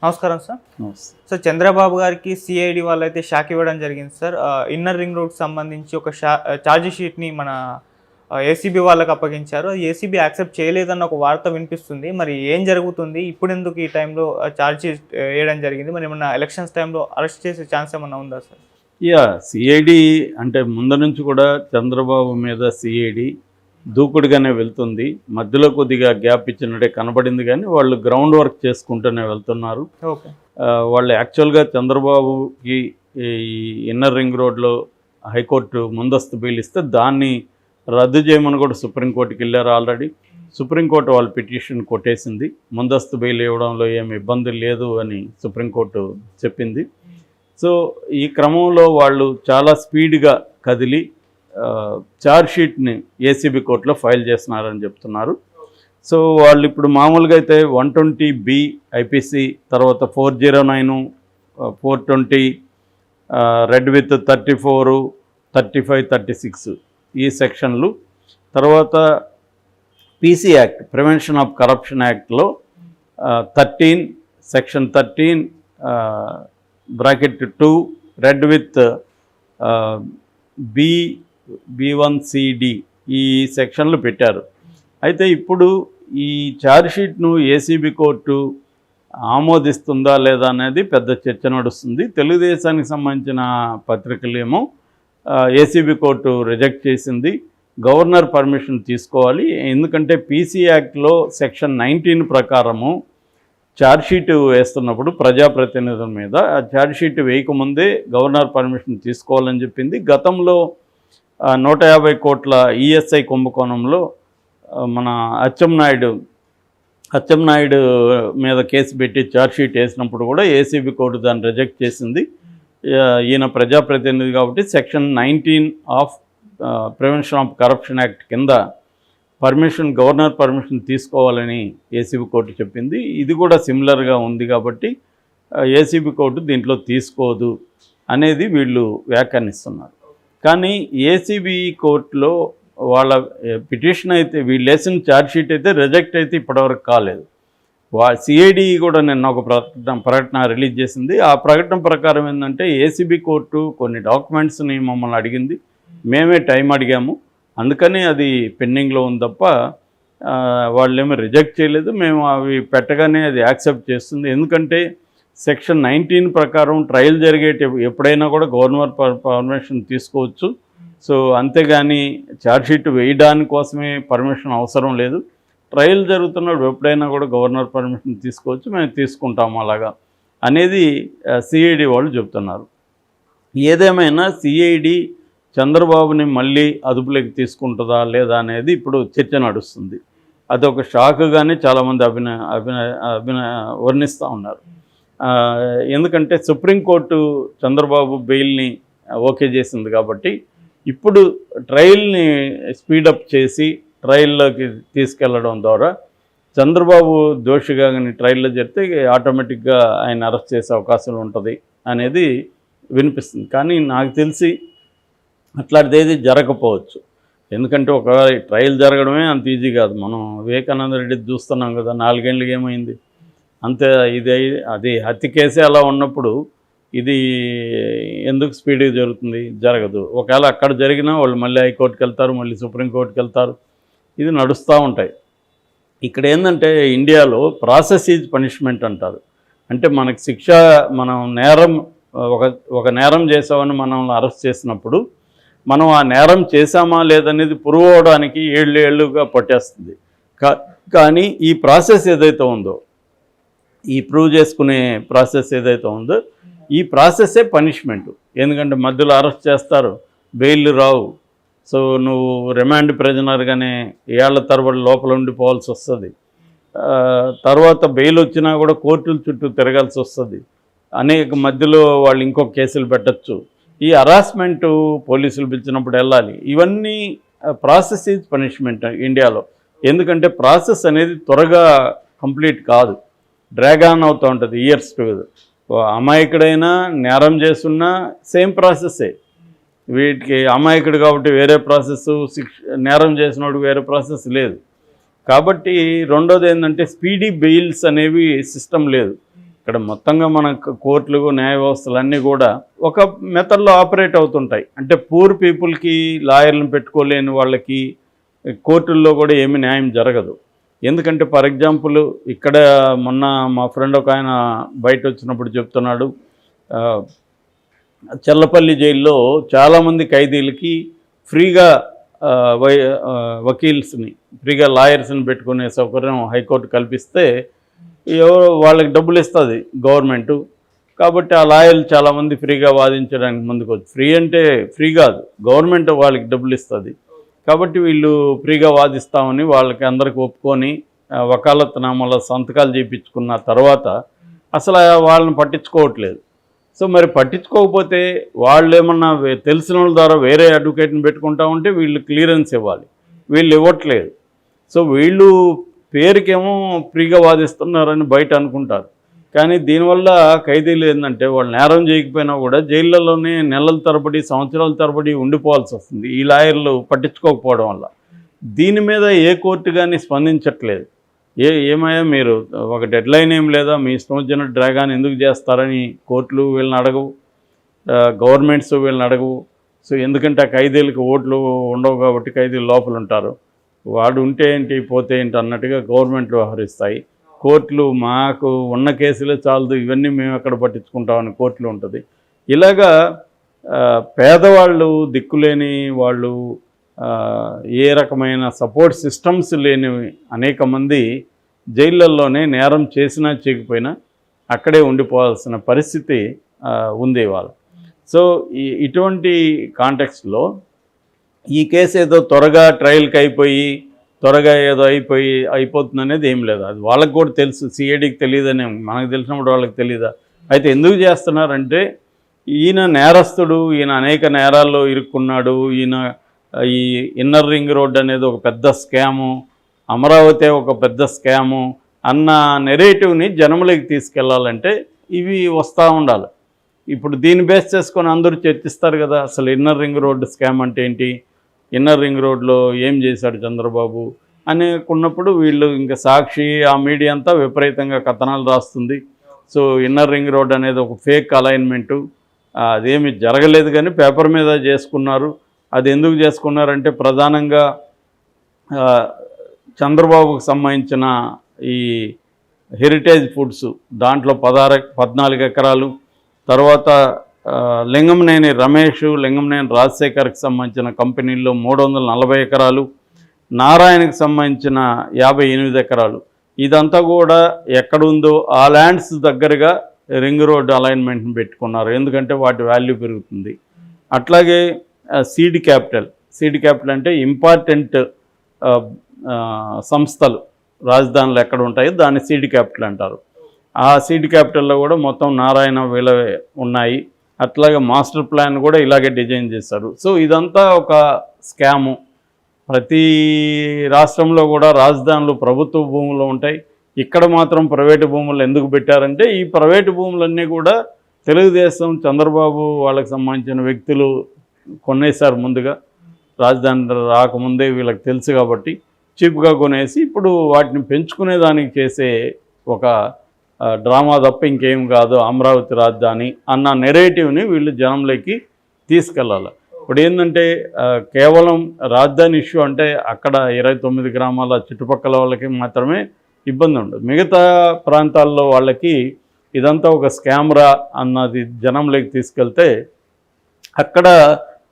నమస్కారం సార్. నమస్తే. సార్, చంద్రబాబు గారికి సిఐడి వాళ్ళైతే షాక్ ఇవ్వడం జరిగింది సార్. ఇన్నర్ రింగ్ రోడ్ సంబంధించి ఒక ఛార్జ్ షీట్ని మన ఏసీబీ వాళ్ళకి అప్పగించారు. అది ఏసీబీ యాక్సెప్ట్ చేయలేదన్న ఒక వార్త వినిపిస్తుంది. మరి ఏం జరుగుతుంది? ఇప్పుడు ఎందుకు ఈ టైంలో ఛార్జ్ షీట్ వేయడం జరిగింది? మరి ఏమన్నా ఎలక్షన్స్ టైంలో అరెస్ట్ చేసే ఛాన్స్ ఏమన్నా ఉందా సార్? సిఐడి అంటే ముందు నుంచి కూడా చంద్రబాబు మీద సిఐడి దూకుడుగానే వెళ్తుంది. మధ్యలో కొద్దిగా గ్యాప్ ఇచ్చినట్టే కనబడింది, కానీ వాళ్ళు గ్రౌండ్ వర్క్ చేసుకుంటూనే వెళ్తున్నారు. ఓకే. వాళ్ళు యాక్చువల్గా చంద్రబాబుకి ఈ ఇన్నర్ రింగ్ రోడ్లో హైకోర్టు ముందస్తు బెయిల్ ఇస్తే దాన్ని రద్దు చేయమని కూడా సుప్రీంకోర్టుకి వెళ్ళారు. ఆల్రెడీ సుప్రీంకోర్టు వాళ్ళ పిటిషన్ కొట్టేసింది. ముందస్తు బెయిల్ ఇవ్వడంలో ఏమి ఇబ్బంది లేదు అని సుప్రీంకోర్టు చెప్పింది. సో ఈ క్రమంలో వాళ్ళు చాలా స్పీడ్గా కదిలి ఛార్జ్ షీట్ని ఏసీబీ కోర్టులో ఫైల్ చేస్తున్నారని చెప్తున్నారు. సో వాళ్ళు ఇప్పుడు మామూలుగా అయితే 120B ఐపీసీ, తర్వాత 409, 420, రెడ్ విత్ 34, 35, 36 ఈ సెక్షన్లు, తర్వాత PC act, prevention of corruption యాక్ట్లో 13, సెక్షన్ 13 (2) రెడ్ విత్ B1CD ఈ సెక్షన్లు పెట్టారు. అయితే ఇప్పుడు ఈ ఛార్జ్ షీట్ను ఏసీబీ కోర్టు ఆమోదిస్తుందా లేదా అనేది పెద్ద చర్చ నడుస్తుంది. తెలుగుదేశానికి సంబంధించిన పత్రికలేమో ఏసీబీ కోర్టు రిజెక్ట్ చేసింది. గవర్నర్ పర్మిషన్ తీసుకోవాలి, ఎందుకంటే పీసీ యాక్ట్లో సెక్షన్ 19 ప్రకారము ఛార్జ్షీట్ వేస్తున్నప్పుడు ప్రజాప్రతినిధుల మీద ఆ ఛార్జ్షీట్ వేయకముందే గవర్నర్ పర్మిషన్ తీసుకోవాలని చెప్పింది. గతంలో 150 కోట్ల ఈఎస్ఐ కుంభకోణంలో మన అచ్చెన్నాయుడు మీద కేసు పెట్టి ఛార్జ్షీట్ వేసినప్పుడు కూడా ఏసీబీ కోర్టు దాన్ని రిజెక్ట్ చేసింది. ఈయన ప్రజాప్రతినిధి కాబట్టి section 19 of prevention of corruption act కింద గవర్నర్ పర్మిషన్ తీసుకోవాలని ఏసీబీ కోర్టు చెప్పింది. ఇది కూడా సిమిలర్గా ఉంది కాబట్టి ఏసీబీ కోర్టు దీంట్లో తీసుకోదు అనేది వీళ్ళు వ్యాఖ్యానిస్తున్నారు. కానీ ఏసీబీ కోర్టులో వాళ్ళ పిటిషన్ అయితే, వీళ్ళు వేసిన ఛార్జ్షీట్ అయితే రిజెక్ట్ అయితే ఇప్పటివరకు కాలేదు. సిఐడి కూడా నిన్న ఒక ప్రకటన రిలీజ్ చేసింది. ఆ ప్రకటన ప్రకారం ఏంటంటే ఏసీబీ కోర్టు కొన్ని డాక్యుమెంట్స్ని మమ్మల్ని అడిగింది, మేమే టైం అడిగాము, అందుకని అది పెండింగ్లో ఉంది తప్ప వాళ్ళేమో రిజెక్ట్ చేయలేదు. మేము అవి పెట్టగానే అది యాక్సెప్ట్ చేస్తుంది. ఎందుకంటే సెక్షన్ 19 ప్రకారం ట్రయల్ ఎప్పుడైనా కూడా గవర్నర్ పర్మిషన్ తీసుకోవచ్చు. సో అంతేగాని ఛార్జ్షీట్ వేయడానికి కోసమే పర్మిషన్ అవసరం లేదు. ట్రయల్ జరుగుతున్నప్పుడు ఎప్పుడైనా కూడా గవర్నర్ పర్మిషన్ తీసుకోవచ్చు, మేము తీసుకుంటాము అలాగా అనేది సిఐడి వాళ్ళు చెప్తున్నారు. ఏదేమైనా సిఐడి చంద్రబాబుని మళ్ళీ అదుపులోకి తీసుకుంటుందా లేదా అనేది ఇప్పుడు చర్చ నడుస్తుంది. అదొక షాక్గానే చాలామంది వర్ణిస్తూ ఉన్నారు. ఎందుకంటే సుప్రీంకోర్టు చంద్రబాబు బెయిల్ని ఓకే చేసింది కాబట్టి ఇప్పుడు ట్రయల్ని స్పీడప్ చేసి ట్రయల్లోకి తీసుకెళ్లడం ద్వారా చంద్రబాబు దోషిగా కానీ ట్రయల్లో జరిగితే ఆటోమేటిక్గా ఆయన అరెస్ట్ చేసే అవకాశం ఉంటుంది అనేది వినిపిస్తుంది. కానీ నాకు తెలిసి అట్లాంటిది జరగకపోవచ్చు. ఎందుకంటే ఒకవేళ ట్రయల్ జరగడమే అంత ఈజీ కాదు. మనం వివేకానంద రెడ్డి చూస్తున్నాం కదా, 4 ఏళ్ళకి ఏమైంది అంతే. అది హత్య కేసే అలా ఉన్నప్పుడు ఇది ఎందుకు స్పీడ్గా జరగదు. ఒకవేళ అక్కడ జరిగినా వాళ్ళు మళ్ళీ హైకోర్టుకి వెళ్తారు, మళ్ళీ సుప్రీంకోర్టుకి వెళ్తారు, ఇది నడుస్తూ ఉంటాయి. ఇక్కడ ఏంటంటే ఇండియాలో ప్రాసెస్ ఈజ్ పనిష్మెంట్ అంటారు. అంటే మనకి శిక్ష, మనం ఒక నేరం చేసామని మనల్ని అరెస్ట్ చేసినప్పుడు మనం ఆ నేరం చేశామా లేదనేది ప్రూవ్ అవడానికి 7 ఏళ్ళుగా పట్టేస్తుంది. కానీ ఈ ప్రాసెస్ ఏదైతే ఉందో, ఈ ప్రూవ్ చేసుకునే ప్రాసెస్ ఏదైతే ఉందో, ఈ ప్రాసెస్సే పనిష్మెంటు. ఎందుకంటే మధ్యలో అరెస్ట్ చేస్తారు, బెయిల్ రావు. సో నువ్వు రిమాండ్ ప్రిజనర్గానే ఏళ్ల తరబడి లోపల ఉండిపోవాల్సి వస్తుంది. తర్వాత బెయిల్ వచ్చినా కూడా కోర్టుల చుట్టూ తిరగాల్సి వస్తుంది. అనేక మధ్యలో వాళ్ళు ఇంకొక కేసులు పెట్టచ్చు. ఈ హరాస్మెంటు పోలీసులు పిలిచినప్పుడు వెళ్ళాలి. ఇవన్నీ ప్రాసెస్ ఈజ్ పనిష్మెంట్ ఇండియాలో. ఎందుకంటే ప్రాసెస్ అనేది త్వరగా కంప్లీట్ కాదు, డ్రాగ్ ఆన్ అవుతూ ఉంటుంది ఇయర్స్ టుగెదర్. అమాయకుడైనా నేరం చేస్తున్నా సేమ్ ప్రాసెస్సే. వీటికి అమాయకుడు కాబట్టి వేరే ప్రాసెస్, నేరం చేసినోడు వేరే ప్రాసెస్ లేదు. కాబట్టి రెండోది ఏంటంటే స్పీడీ బెయిల్స్ అనేవి సిస్టమ్ లేదు. ఇక్కడ మొత్తంగా మన కోర్టులు న్యాయ వ్యవస్థలు అన్నీ కూడా ఒక మెథడ్లో ఆపరేట్ అవుతుంటాయి. అంటే పూర్ పీపుల్కి లాయర్లను పెట్టుకోలేని వాళ్ళకి కోర్టుల్లో కూడా ఏమీ న్యాయం జరగదు. ఎందుకంటే ఫర్ ఎగ్జాంపుల్ ఇక్కడ మొన్న మా ఫ్రెండ్ ఒక ఆయన బయట వచ్చినప్పుడు చెప్తున్నాడు, చల్లపల్లి జైల్లో చాలామంది ఖైదీలకి ఫ్రీగా వకీల్స్ని ఫ్రీగా లాయర్స్ని పెట్టుకునే సౌకర్యం హైకోర్టు కల్పిస్తే ఎవరో వాళ్ళకి డబ్బులు ఇస్తుంది గవర్నమెంటు. కాబట్టి ఆ లాయర్లు చాలామంది ఫ్రీగా వాదించడానికి ముందుకు వచ్చి, ఫ్రీ అంటే ఫ్రీ కాదు, గవర్నమెంట్ వాళ్ళకి డబ్బులు ఇస్తుంది కాబట్టి వీళ్ళు ఫ్రీగా వాదిస్తామని వాళ్ళకి అందరికి ఒప్పుకొని వకాలత్నామాలో సంతకాలు చేయించుకున్న తర్వాత అసలు వాళ్ళని పట్టించుకోవట్లేదు. సో మరి పట్టించుకోకపోతే వాళ్ళు ఏమన్నా తెలిసిన వాళ్ళ ద్వారా వేరే అడ్వకేట్ని పెట్టుకుంటా ఉంటే వీళ్ళు క్లియరెన్స్ ఇవ్వాలి, వీళ్ళు ఇవ్వట్లేదు. సో వీళ్ళు పేరుకేమో ఫ్రీగా వాదిస్తున్నారని బయట అనుకుంటారు, కానీ దీనివల్ల ఖైదీలు ఏంటంటే వాళ్ళు నేరం చేయకపోయినా కూడా జైళ్ళలోనే నెలల తరబడి సంవత్సరాల తరబడి ఉండిపోవాల్సి వస్తుంది ఈ లాయర్లు పట్టించుకోకపోవడం వల్ల. దీని మీద ఏ కోర్టు కానీ స్పందించట్లేదు. ఏమయ్యా మీరు ఒక డెడ్ లైన్ ఏం లేదా, మీ ఇష్టం వచ్చిన డ్రాగాన్ ఎందుకు చేస్తారని కోర్టులు వీళ్ళని అడగవు, గవర్నమెంట్స్ వీళ్ళని అడగవు. సో ఎందుకంటే ఆ ఖైదీలకు ఓట్లు ఉండవు కాబట్టి ఖైదీలు లోపల ఉంటారు, వాడు ఉంటే ఏంటి పోతే ఏంటి అన్నట్టుగా గవర్నమెంట్లు వ్యవహరిస్తాయి. కోర్టులు మాకు ఉన్న కేసులే చాలదు, ఇవన్నీ మేము ఎక్కడ పట్టించుకుంటామని కోర్టులు ఉంటుంది. ఇలాగా పేదవాళ్ళు దిక్కులేని వాళ్ళు, ఏ రకమైన సపోర్ట్ సిస్టమ్స్ లేని అనేక మంది జైళ్ళల్లోనే నేరం చేసినా చేయకపోయినా అక్కడే ఉండిపోవాల్సిన పరిస్థితి ఉంది ఇవాళ. సో ఇటువంటి కాంటెక్స్ట్లో ఈ కేసు ఏదో త్వరగా ట్రయల్కి అయిపోయి త్వరగా ఏదో అయిపోతుంది అనేది ఏం లేదు. అది వాళ్ళకి కూడా తెలుసు, సిఐడికి తెలియదని మనకు తెలిసినప్పుడు వాళ్ళకి తెలియదా. అయితే ఎందుకు చేస్తున్నారంటే ఈయన నేరస్తుడు, ఈయన అనేక నేరాల్లో ఇరుక్కున్నాడు, ఈయన ఈ ఇన్నర్ రింగ్ రోడ్ అనేది ఒక పెద్ద స్కాము, అమరావతి ఒక పెద్ద స్కాము అన్న నెరేటివ్ని జనములకి తీసుకెళ్లాలంటే ఇవి వస్తూ ఉండాలి. ఇప్పుడు దీన్ని బేస్ చేసుకొని అందరూ చర్చిస్తారు కదా, అసలు ఇన్నర్ రింగ్ రోడ్ స్కామ్ అంటే ఏంటి, ఇన్నర్ రింగ్ రోడ్లో ఏం చేశాడు చంద్రబాబు అనుకున్నప్పుడు వీళ్ళు ఇంకా సాక్షి ఆ మీడియా అంతా విపరీతంగా కథనాలు రాస్తుంది. సో ఇన్నర్ రింగ్ రోడ్ అనేది ఒక ఫేక్ అలైన్మెంటు, అదేమి జరగలేదు కానీ పేపర్ మీద చేసుకున్నారు. అది ఎందుకు చేసుకున్నారంటే ప్రధానంగా చంద్రబాబుకు సంబంధించిన ఈ హెరిటేజ్ ఫుడ్స్ దాంట్లో 14 ఎకరాలు, తర్వాత లింగంనేని రమేష్, లింగంనేని రాజశేఖర్కి సంబంధించిన కంపెనీల్లో 340 ఎకరాలు, నారాయణకి సంబంధించిన 58 ఎకరాలు, ఇదంతా కూడా ఎక్కడుందో ఆ ల్యాండ్స్ దగ్గరగా రింగ్ రోడ్ అలైన్మెంట్ని పెట్టుకున్నారు, ఎందుకంటే వాటి వాల్యూ పెరుగుతుంది. అట్లాగే సీడ్ క్యాపిటల్ అంటే ఇంపార్టెంట్ సంస్థలు రాజధానులు ఎక్కడ ఉంటాయో దాన్ని సీడ్ క్యాపిటల్ అంటారు. ఆ సీడ్ క్యాపిటల్లో కూడా మొత్తం నారాయణ వీళ్ళవే ఉన్నాయి. అట్లాగే మాస్టర్ ప్లాన్ కూడా ఇలాగే డిజైన్ చేశారు. సో ఇదంతా ఒక స్కాము. ప్రతి రాష్ట్రంలో కూడా రాజధానులు ప్రభుత్వ భూములు ఉంటాయి, ఇక్కడ మాత్రం ప్రైవేటు భూములు ఎందుకు పెట్టారంటే ఈ ప్రైవేటు భూములన్నీ కూడా తెలుగుదేశం చంద్రబాబు వాళ్ళకి సంబంధించిన వ్యక్తులు కొనేశారు ముందుగా, రాజధాని రాకముందే వీళ్ళకి తెలుసు కాబట్టి చీప్గా కొనేసి ఇప్పుడు వాటిని పెంచుకునేదానికి చేసే ఒక డ్రామా తప్ప ఇంకేం కాదు అమరావతి రాజధాని అన్న నెరేటివ్ని వీళ్ళు జనంలోకి తీసుకెళ్ళాలి. ఇప్పుడు ఏంటంటే కేవలం రాజధాని ఇష్యూ అంటే అక్కడ 29 గ్రామాల చుట్టుపక్కల వాళ్ళకి మాత్రమే ఇబ్బంది ఉండదు, మిగతా ప్రాంతాల్లో వాళ్ళకి ఇదంతా ఒక స్కామ్రా అన్నది జనంలోకి తీసుకెళ్తే అక్కడ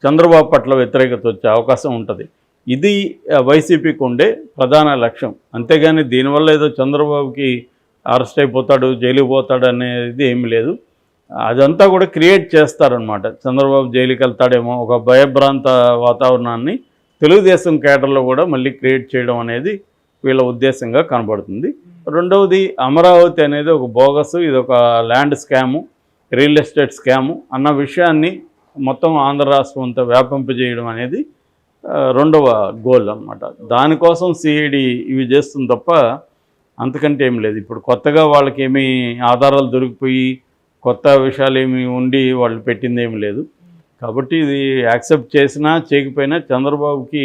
చంద్రబాబు పట్ల వ్యతిరేకత వచ్చే అవకాశం ఉంటుంది. ఇది వైసీపీకి ఉండే ప్రధాన లక్ష్యం. అంతేగాని దీనివల్ల ఏదో చంద్రబాబుకి అరెస్ట్ అయిపోతాడు, జైలుకి పోతాడు అనేది ఏమీ లేదు. అదంతా కూడా క్రియేట్ చేస్తారనమాట. చంద్రబాబు జైలుకి వెళ్తాడేమో ఒక భయభ్రాంత వాతావరణాన్ని తెలుగుదేశం కేడర్లో కూడా మళ్ళీ క్రియేట్ చేయడం అనేది వీళ్ళ ఉద్దేశంగా కనబడుతుంది. రెండవది అమరావతి అనేది ఒక బోగస్, ఇది ఒక land scam, real estate scam అన్న విషయాన్ని మొత్తం ఆంధ్ర రాష్ట్రం అంతా వ్యాపింపజేయడం అనేది రెండవ గోల్ అన్నమాట. దానికోసం సిఐడి ఇవి చేస్తుంది తప్ప అంతకంటే ఏం లేదు. ఇప్పుడు కొత్తగా వాళ్ళకి ఏమీ ఆధారాలు దొరికిపోయి కొత్త విషయాలు ఏమి ఉండి వాళ్ళు పెట్టింది ఏమి లేదు. కాబట్టి ఇది యాక్సెప్ట్ చేసినా చేయకపోయినా చంద్రబాబుకి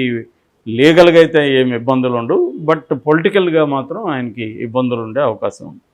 లీగల్గా అయితే ఏమి ఇబ్బందులు ఉండవు, బట్ పొలిటికల్గా మాత్రం ఆయనకి ఇబ్బందులు ఉండే అవకాశం ఉంది.